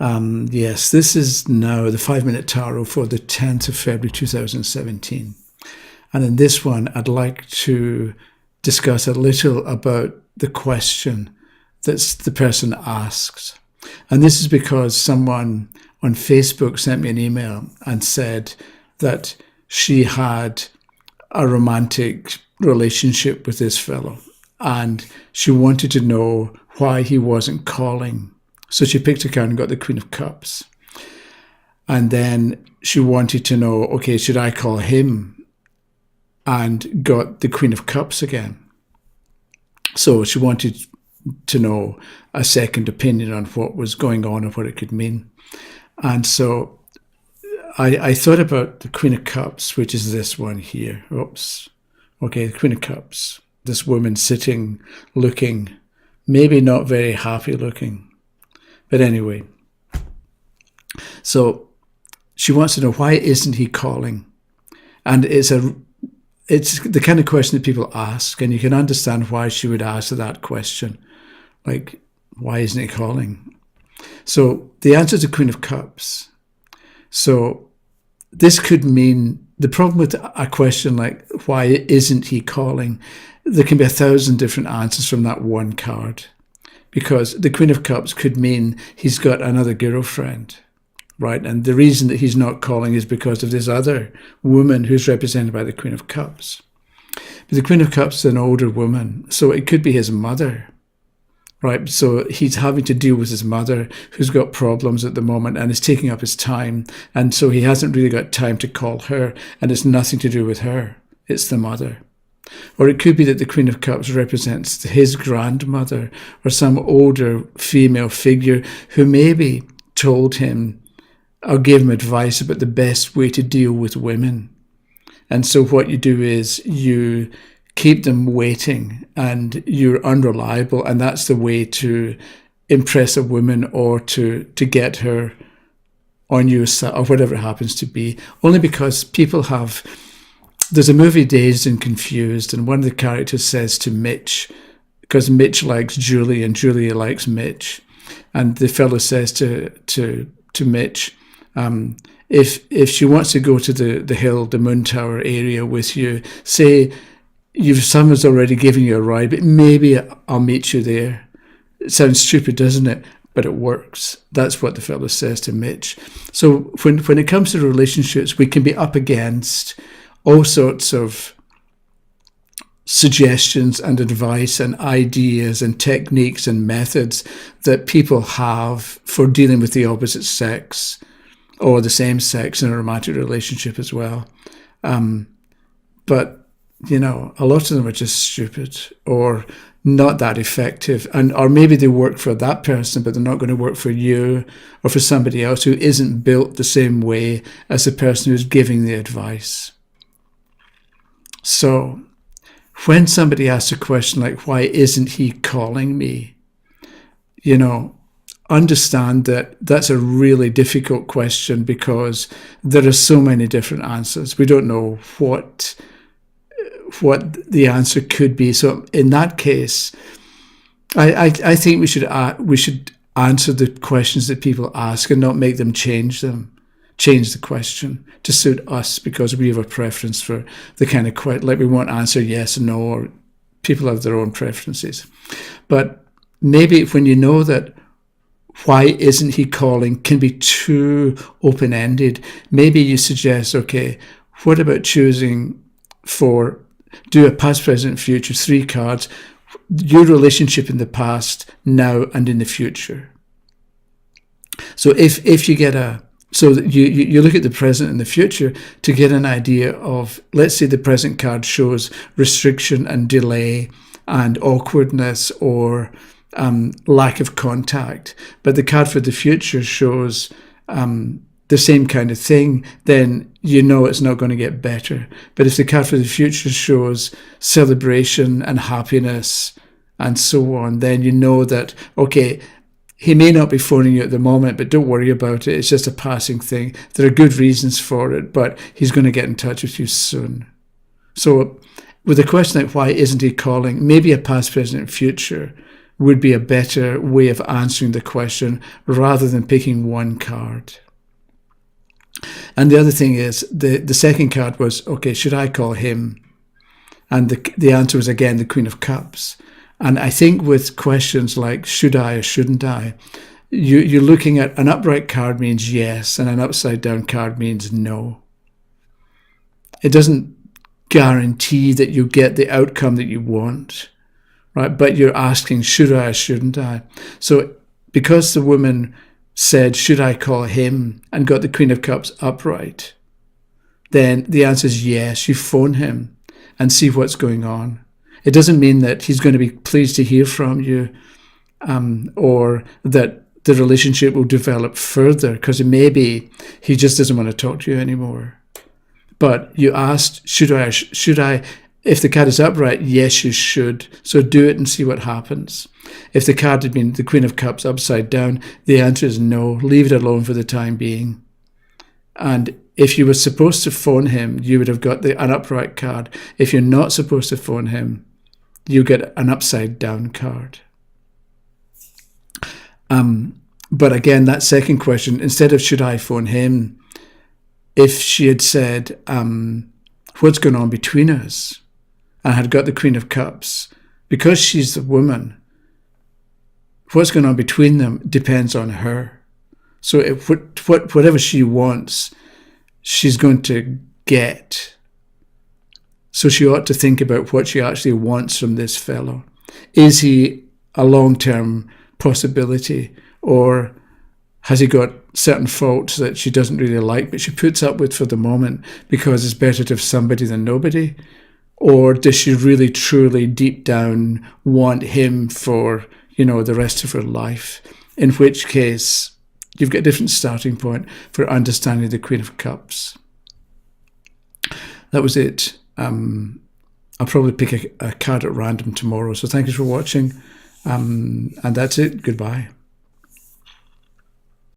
Yes, this is now the 5-minute tarot for the 10th of February 2017. And in this one, I'd like to discuss a little about the question that the person asks. And this is because someone on Facebook sent me an email and said that she had a romantic relationship with this fellow and she wanted to know why he wasn't calling. So she picked a card and got the Queen of Cups. And then she wanted to know, okay, should I call him? And got the Queen of Cups again. So she wanted to know a second opinion on what was going on and what it could mean. And so I thought about the Queen of Cups, which is this one here. Oops. Okay, the Queen of Cups. This woman sitting, looking, maybe not very happy looking. But anyway. So she wants to know, why isn't he calling? And it's the kind of question that people ask, and you can understand why she would ask that question. Like, why isn't he calling? So the answer is the Queen of Cups. So this could mean, the problem with a question like, why isn't he calling? There can be 1,000 different answers from that one card. Because the Queen of Cups could mean he's got another girlfriend. Right, and the reason that he's not calling is because of this other woman who's represented by the Queen of Cups. But the Queen of Cups is an older woman, so it could be his mother, right? So he's having to deal with his mother who's got problems at the moment and is taking up his time, and so he hasn't really got time to call her, and it's nothing to do with her, it's the mother. Or it could be that the Queen of Cups represents his grandmother or some older female figure who maybe told him or gave him advice about the best way to deal with women. And so what you do is you keep them waiting and you're unreliable, and that's the way to impress a woman or to get her on your side or whatever it happens to be. Only because people have... There's a movie, Dazed and Confused, and one of the characters says to Mitch, because Mitch likes Julie and Julie likes Mitch, and the fellow says to Mitch, if she wants to go to the hill, the Moon Tower area with you, say someone's already given you a ride, but maybe I'll meet you there. It sounds stupid, doesn't it? But it works. That's what the fellow says to Mitch. So when it comes to relationships, we can be up against all sorts of suggestions and advice and ideas and techniques and methods that people have for dealing with the opposite sex or the same sex in a romantic relationship as well. But, you know, a lot of them are just stupid or not that effective. Or maybe they work for that person, but they're not going to work for you or for somebody else who isn't built the same way as the person who's giving the advice. So when somebody asks a question like, why isn't he calling me? You know, understand that that's a really difficult question because there are so many different answers. We don't know what the answer could be. So in that case, I think we should answer the questions that people ask and not make them change the question to suit us because we have a preference for the kind of question, like we won't answer yes and no, or people have their own preferences. But maybe when you know that why isn't he calling can be too open-ended, maybe you suggest, okay, what about choosing do a past, present, future, 3 cards, your relationship in the past, now, and in the future. So if you get you look at the present and the future to get an idea of, let's say the present card shows restriction and delay and awkwardness or lack of contact, but the card for the future shows the same kind of thing, then you know it's not going to get better. But if the card for the future shows celebration and happiness and so on, then you know that, okay, he may not be phoning you at the moment, but don't worry about it. It's just a passing thing. There are good reasons for it, but he's going to get in touch with you soon. So with a question like, why isn't he calling? Maybe a past, present, and future would be a better way of answering the question rather than picking one card. And the other thing is, the second card was, okay, should I call him? And the answer was, again, the Queen of Cups. And I think with questions like, should I or shouldn't I, you're looking at an upright card means yes, and an upside down card means no. It doesn't guarantee that you get the outcome that you want, right? But you're asking, should I or shouldn't I? So because the woman said, should I call him, and got the Queen of Cups upright, then the answer is yes, you phone him and see what's going on. It doesn't mean that he's going to be pleased to hear from you, or that the relationship will develop further, because maybe he just doesn't want to talk to you anymore. But you asked, should I? If the card is upright, yes, you should. So do it and see what happens. If the card had been the Queen of Cups upside down, the answer is no. Leave it alone for the time being. And if you were supposed to phone him, you would have got an upright card. If you're not supposed to phone him, you get an upside down card. But again, that second question, instead of should I phone him, if she had said, what's going on between us, and had got the Queen of Cups, because she's the woman, what's going on between them depends on her. So whatever she wants, she's going to get. So she ought to think about what she actually wants from this fellow. Is he a long-term possibility, or has he got certain faults that she doesn't really like, but she puts up with for the moment because it's better to have somebody than nobody? Or does she really, truly, deep down want him for, the rest of her life? In which case, you've got a different starting point for understanding the Queen of Cups. That was it. I'll probably pick a card at random tomorrow. So thank you for watching. And that's it. Goodbye.